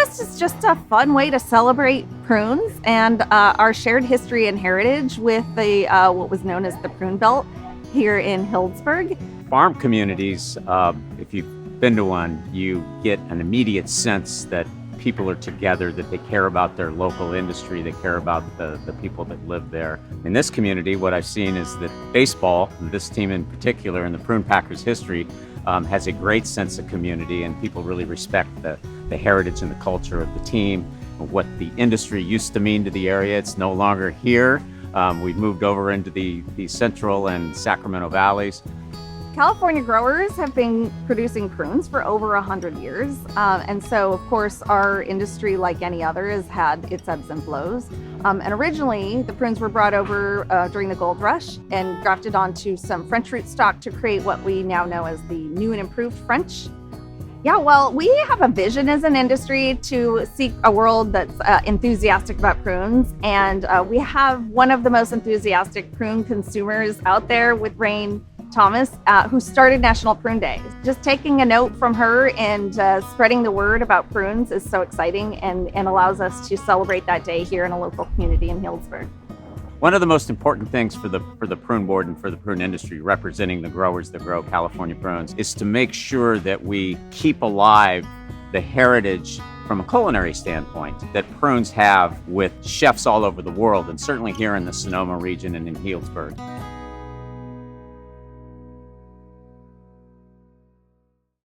Fest is just a fun way to celebrate prunes and our shared history and heritage with the what was known as the Prune Belt here in Healdsburg. Farm communities, if you've been to one, you get an immediate sense that people are together, that they care about their local industry, they care about the people that live there. In this community, what I've seen is that baseball, this team in particular, in the Prune Packers history, has a great sense of community, and people really respect the heritage and the culture of the team, what the industry used to mean to the area. It's no longer here. We've moved over into the Central and Sacramento valleys. California growers have been producing prunes for over 100 years. And so, of course, our industry, like any other, has had its ebbs and flows. And originally, the prunes were brought over during the gold rush and grafted onto some French root stock to create what we now know as the new and improved French. Yeah, well, we have a vision as an industry to seek a world that's enthusiastic about prunes. And we have one of the most enthusiastic prune consumers out there with Rain Thomas, who started National Prune Day. Just taking a note from her and spreading the word about prunes is so exciting and allows us to celebrate that day here in a local community in Healdsburg. One of the most important things for the prune board and for the prune industry, representing the growers that grow California prunes, is to make sure that we keep alive the heritage from a culinary standpoint that prunes have with chefs all over the world, and certainly here in the Sonoma region and in Healdsburg.